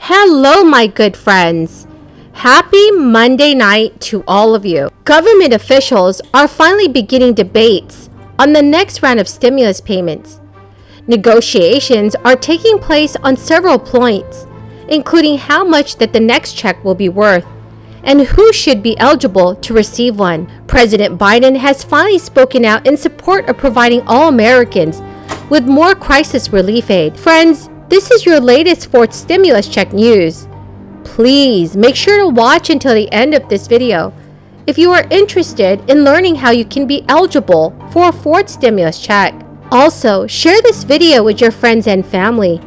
Hello, my good friends. Happy Monday night to all of you. Government officials are finally beginning debates on the next round of stimulus payments. Negotiations are taking place on several points, including how much that the next check will be worth and who should be eligible to receive one. President Biden has finally spoken out in support of providing all Americans with more crisis relief aid. Friends, this is your latest fourth stimulus check news. Please make sure to watch until the end of this video if you are interested in learning how you can be eligible for a fourth stimulus check. Also, share this video with your friends and family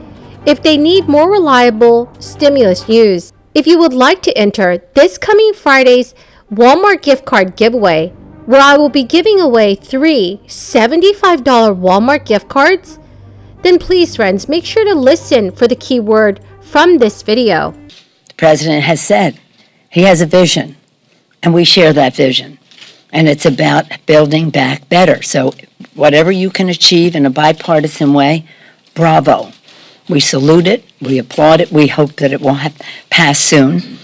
if they need more reliable stimulus news. If you would like to enter this coming Friday's Walmart gift card giveaway, where I will be giving away 3 $75 Walmart gift cards, then please, friends, make sure to listen for the keyword from this video. The president has said he has a vision, and we share that vision. And it's about building back better. So whatever you can achieve in a bipartisan way, bravo. We salute it, we applaud it, we hope that it will pass soon.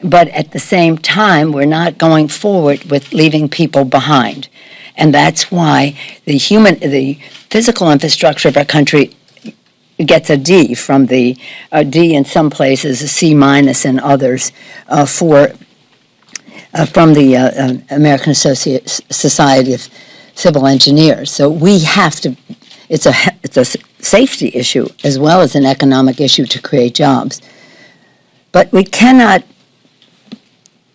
But at the same time, we're not going forward with leaving people behind. And that's why the physical infrastructure of our country gets a D from the D in some places, a C minus in others from the American Society of Civil Engineers. So we have to. It's a safety issue as well as an economic issue to create jobs. But we cannot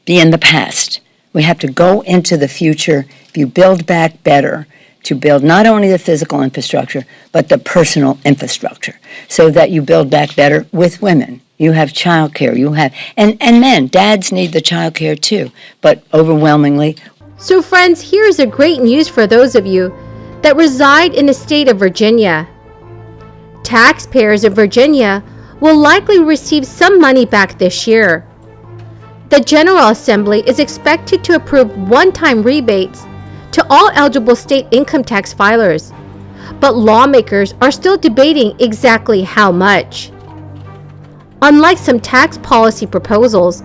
be in the past. We have to go into the future. If you build back better, to build not only the physical infrastructure, but the personal infrastructure, so that you build back better with women. You have childcare, and men, dads need the childcare too, but overwhelmingly. So friends, here's a great news for those of you that reside in the state of Virginia. Taxpayers in Virginia will likely receive some money back this year. The General Assembly is expected to approve one-time rebates to all eligible state income tax filers, but lawmakers are still debating exactly how much. Unlike some tax policy proposals,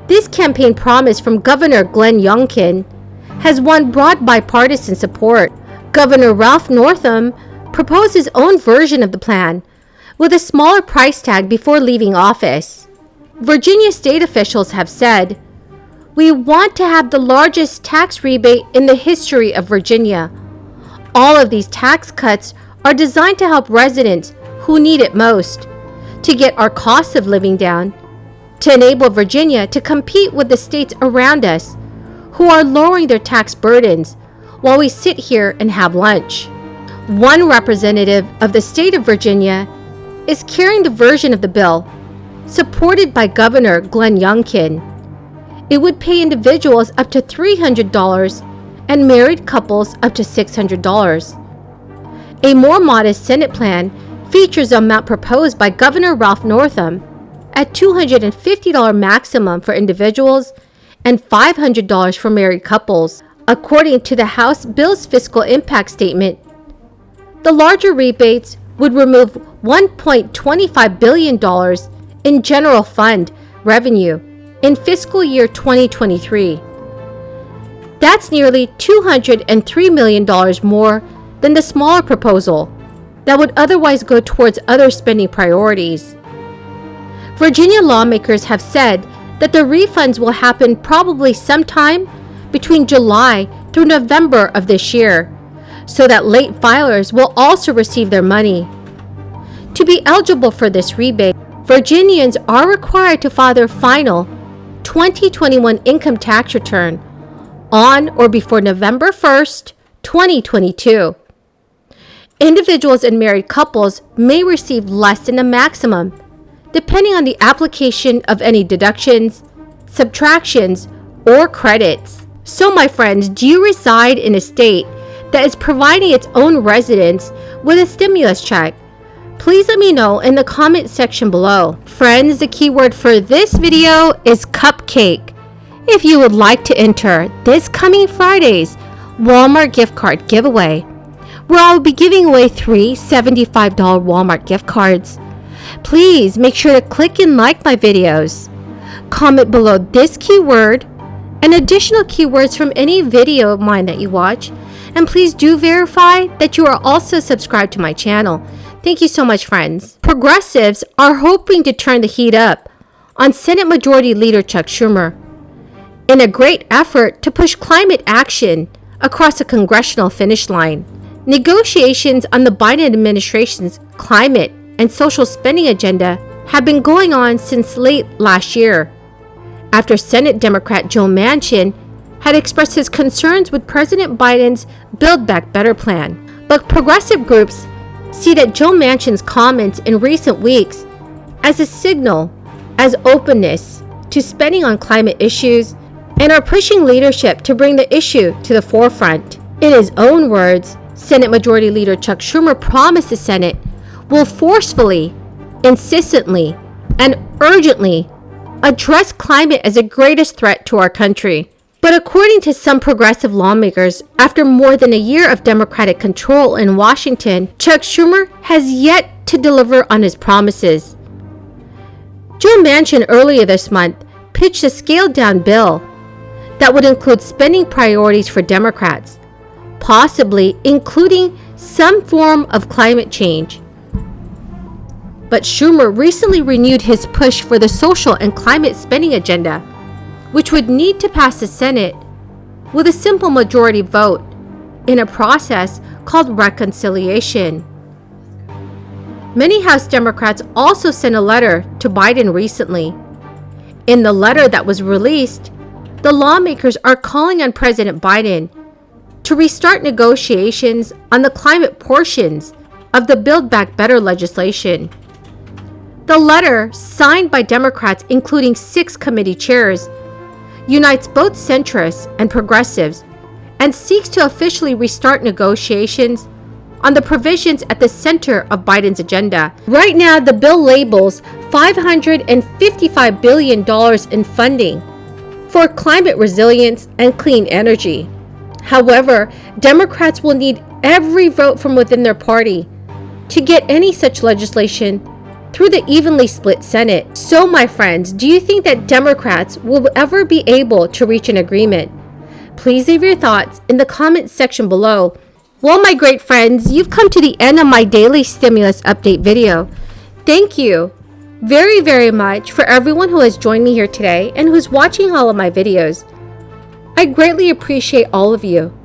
this campaign promise from Governor Glenn Youngkin has won broad bipartisan support. Governor Ralph Northam proposed his own version of the plan with a smaller price tag before leaving office. Virginia state officials have said, "We want to have the largest tax rebate in the history of Virginia. All of these tax cuts are designed to help residents who need it most, to get our cost of living down, to enable Virginia to compete with the states around us who are lowering their tax burdens while we sit here and have lunch." One representative of the state of Virginia is carrying the version of the bill supported by Governor Glenn Youngkin. It would pay individuals up to $300 and married couples up to $600. A more modest Senate plan features an amount proposed by Governor Ralph Northam at $250 maximum for individuals and $500 for married couples. According to the House Bill's fiscal impact statement, the larger rebates would remove $1.25 billion in general fund revenue in fiscal year 2023. That's nearly $203 million more than the smaller proposal that would otherwise go towards other spending priorities. Virginia lawmakers have said that the refunds will happen probably sometime between July through November of this year, so that late filers will also receive their money. To be eligible for this rebate, Virginians are required to file their final 2021 income tax return on or before November 1st, 2022. Individuals and married couples may receive less than the maximum, depending on the application of any deductions, subtractions, or credits. So my friends, do you reside in a state that is providing its own residents with a stimulus check? Please let me know in the comment section below. Friends, the keyword for this video is cupcake. If you would like to enter this coming Friday's Walmart gift card giveaway, where I will be giving away 3 $75 Walmart gift cards, Please make sure to click and like my videos. Comment below this keyword and additional keywords from any video of mine that you watch. And please do verify that you are also subscribed to my channel. Thank you so much, friends. Progressives are hoping to turn the heat up on Senate Majority Leader Chuck Schumer in a great effort to push climate action across a congressional finish line. Negotiations on the Biden administration's climate and social spending agenda have been going on since late last year, after Senate Democrat Joe Manchin had expressed his concerns with President Biden's Build Back Better plan. But progressive groups see that Joe Manchin's comments in recent weeks as a signal as openness to spending on climate issues and are pushing leadership to bring the issue to the forefront. In his own words, Senate Majority Leader Chuck Schumer promised the Senate will forcefully, insistently, and urgently address climate as the greatest threat to our country. But according to some progressive lawmakers, after more than a year of Democratic control in Washington, Chuck Schumer has yet to deliver on his promises. Joe Manchin earlier this month pitched a scaled-down bill that would include spending priorities for Democrats, possibly including some form of climate change. But Schumer recently renewed his push for the social and climate spending agenda, which would need to pass the Senate with a simple majority vote in a process called reconciliation. Many House Democrats also sent a letter to Biden recently. In the letter that was released, the lawmakers are calling on President Biden to restart negotiations on the climate portions of the Build Back Better legislation. The letter, signed by Democrats including 6 committee chairs, unites both centrists and progressives and seeks to officially restart negotiations on the provisions at the center of Biden's agenda. Right now, the bill labels $555 billion in funding for climate resilience and clean energy. However, Democrats will need every vote from within their party to get any such legislation through the evenly split Senate. So, my friends, do you think that Democrats will ever be able to reach an agreement? Please leave your thoughts in the comments section below. Well, my great friends, you've come to the end of my daily stimulus update video. Thank you very, very much for everyone who has joined me here today and who's watching all of my videos. I greatly appreciate all of you.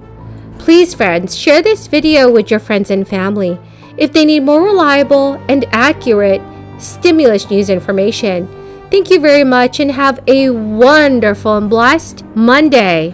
Please, friends, share this video with your friends and family if they need more reliable and accurate stimulus news information. Thank you very much and have a wonderful and blessed Monday.